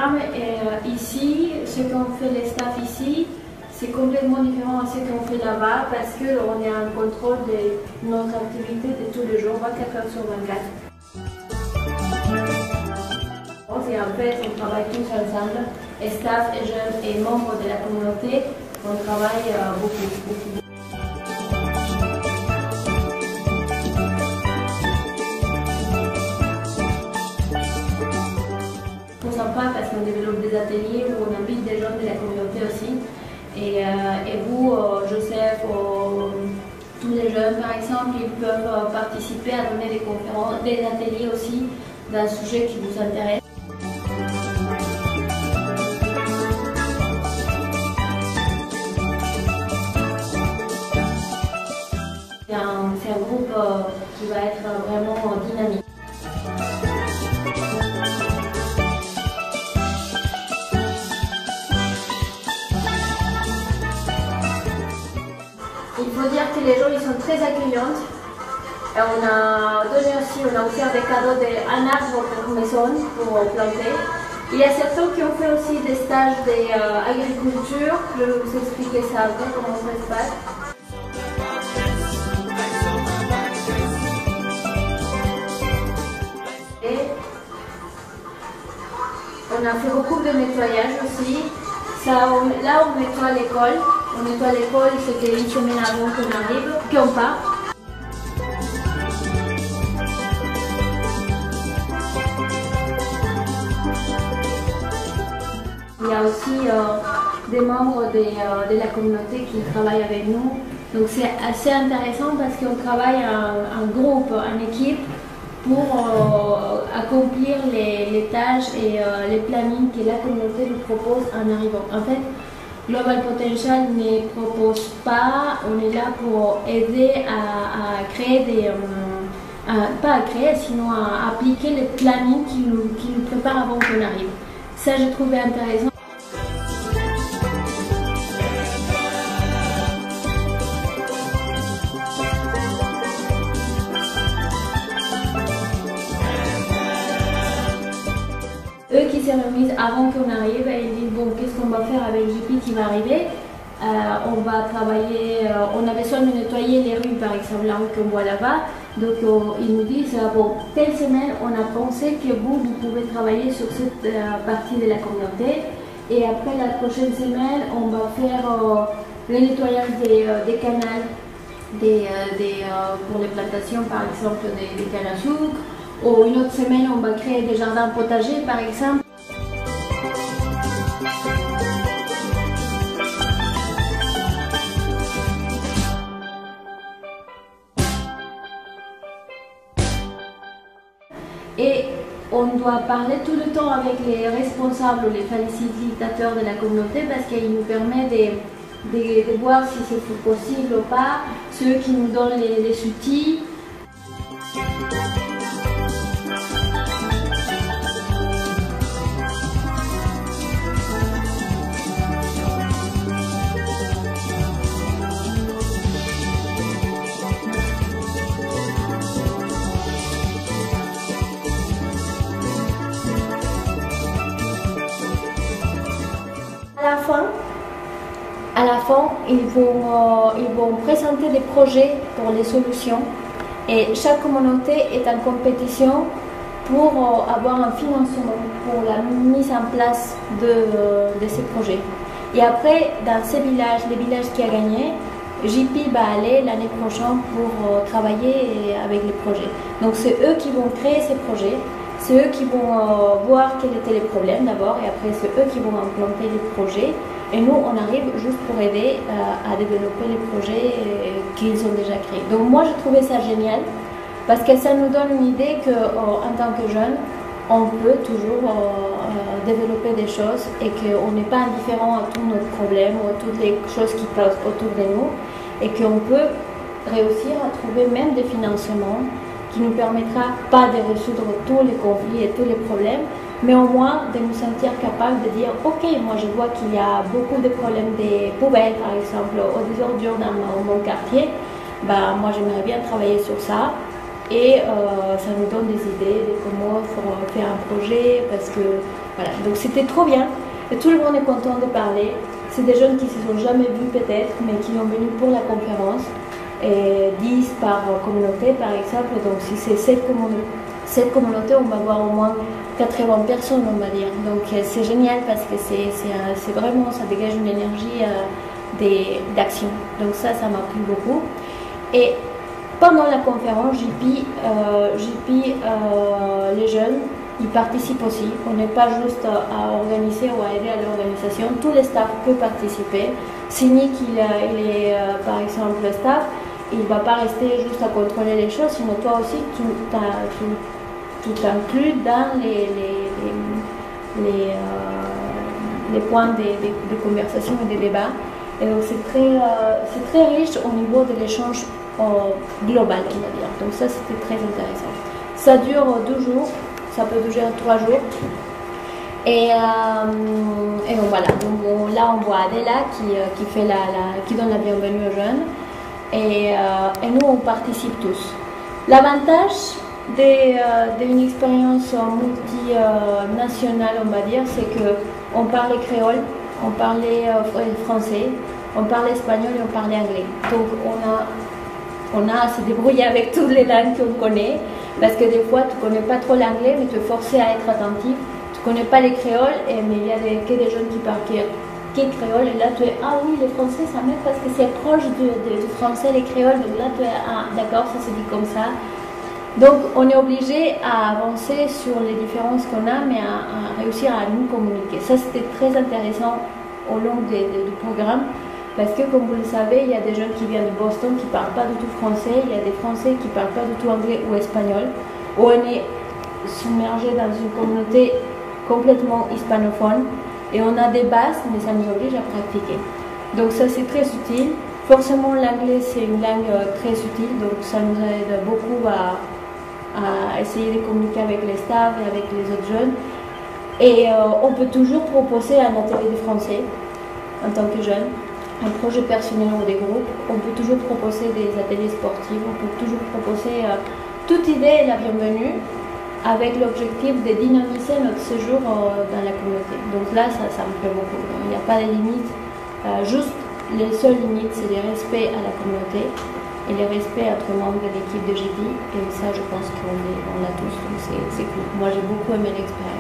programme ici, ce qu'on fait les staffs ici, c'est complètement différent de ce qu'on fait là-bas parce qu'on est en contrôle de nos activités de tous les jours, 24 heures sur 24. Et en fait, on travaille tous ensemble, staff, jeunes et membres de la communauté, on travaille beaucoup. On est sympa parce qu'on développe des ateliers où on invite des gens de la communauté aussi. Et vous, Joseph, tous les jeunes par exemple, ils peuvent participer à donner des conférences, des ateliers aussi d'un sujet qui vous intéresse. C'est un groupe qui va être vraiment dynamique. Il faut dire que les gens ils sont très accueillants. Et on a donné aussi, on a offert des cadeaux d'un arbre pour maison pour planter. Il y a certains qui ont fait aussi des stages d'agriculture. Je vais vous expliquer ça après, comment ça se passe. Et on a fait beaucoup de nettoyage aussi. Là, on nettoie l'école. On nettoie l'école, c'était une semaine avant qu'on arrive, qu'on part. Il y a aussi des membres de la communauté qui travaillent avec nous. Donc c'est assez intéressant parce qu'on travaille en groupe, en équipe, pour accomplir les tâches et les plannings que la communauté nous propose en arrivant. En fait, Global Potential ne propose pas, on est là pour aider à créer pas à créer, sinon à appliquer les plannings qui nous préparent avant qu'on arrive. Ça, j'ai trouvé intéressant. Eux qui se remisent avant qu'on arrive et ils disent bon, qu'est-ce qu'on va faire avec JP qui va arriver. On va travailler, on a besoin de nettoyer les rues par exemple, là qu'on voit là-bas. Donc ils nous disent bon, telle semaine on a pensé que vous pouvez travailler sur cette partie de la communauté. Et après la prochaine semaine on va faire le nettoyage des canals pour les plantations par exemple des cannes à sucre. Ou une autre semaine, on va créer des jardins potagers, par exemple. Et on doit parler tout le temps avec les responsables ou les facilitateurs de la communauté parce qu'il nous permet de voir si c'est possible ou pas, ceux qui nous donnent les outils. À la fin, ils vont présenter des projets pour les solutions et chaque communauté est en compétition pour avoir un financement pour la mise en place de ces projets. Et après, dans ces villages, les villages qui ont gagné, JP va aller l'année prochaine pour travailler avec les projets. Donc c'est eux qui vont créer ces projets. C'est eux qui vont voir quels étaient les problèmes d'abord et après c'est eux qui vont implanter les projets. Et nous, on arrive juste pour aider à développer les projets qu'ils ont déjà créés. Donc moi, j'ai trouvé ça génial parce que ça nous donne une idée qu'en tant que jeunes, on peut toujours développer des choses et qu'on n'est pas indifférent à tous nos problèmes ou à toutes les choses qui passent autour de nous et qu'on peut réussir à trouver même des financements qui nous permettra pas de résoudre tous les conflits et tous les problèmes, mais au moins de nous sentir capables de dire ok, moi je vois qu'il y a beaucoup de problèmes des poubelles par exemple ou des ordures dans mon quartier, bah, moi j'aimerais bien travailler sur ça et ça nous donne des idées de comment faire un projet, parce que voilà, donc c'était trop bien et tout le monde est content de parler. C'est des jeunes qui ne se sont jamais vus peut-être, mais qui sont venus pour la conférence, et 10 par communauté par exemple. Donc si c'est cette communauté, on va avoir au moins 80 personnes, on va dire. Donc c'est génial parce que c'est vraiment, ça dégage une énergie d'action. Donc ça m'a plu beaucoup. Et pendant la conférence, les jeunes, ils participent aussi. On n'est pas juste à organiser ou à aider à l'organisation. Tous les staffs peuvent participer. Si Nick, il est par exemple le staff, il ne va pas rester juste à contrôler les choses, sinon toi aussi, tu t'inclus dans les points de conversation et de débat. Et donc c'est très riche au niveau de l'échange global, on va dire. Donc ça, c'était très intéressant. Ça dure 2 jours. Ça peut durer 3 jours. Et donc voilà. Donc là, on voit Adela qui donne la bienvenue aux jeunes. Et nous, on participe tous. L'avantage d'une expérience multinationale, on va dire, c'est qu'on parlait créole, on parlait français, on parlait espagnol et on parlait anglais. Donc on a à se débrouiller avec toutes les langues qu'on connaît. Parce que des fois, tu ne connais pas trop l'anglais, mais tu es forcé à être attentif. Tu ne connais pas les créoles, mais il y a que des jeunes qui parlent créole. Et là, tu es, ah oui, les français, ça m'aide parce que c'est proche du français, les créoles. Donc là, tu es, ah d'accord, ça se dit comme ça. Donc, on est obligé à avancer sur les différences qu'on a, mais à réussir à nous communiquer. Ça, c'était très intéressant au long du programme. Parce que, comme vous le savez, il y a des jeunes qui viennent de Boston qui ne parlent pas du tout français, il y a des Français qui ne parlent pas du tout anglais ou espagnol. On est submergé dans une communauté complètement hispanophone et on a des bases, mais ça nous oblige à pratiquer. Donc ça, c'est très utile. Forcément, l'anglais, c'est une langue très utile, donc ça nous aide beaucoup à essayer de communiquer avec les staffs et avec les autres jeunes. Et on peut toujours proposer un atelier de français en tant que jeune. Un projet personnel ou des groupes, on peut toujours proposer des ateliers sportifs, on peut toujours proposer toute idée est la bienvenue avec l'objectif de dynamiser notre séjour dans la communauté. Donc là, ça me plaît beaucoup. Il n'y a pas de limites, juste les seules limites, c'est le respect à la communauté et le respect entre membres de l'équipe de GD. Et ça, je pense qu'on l'a tous, donc c'est cool. Moi, j'ai beaucoup aimé l'expérience.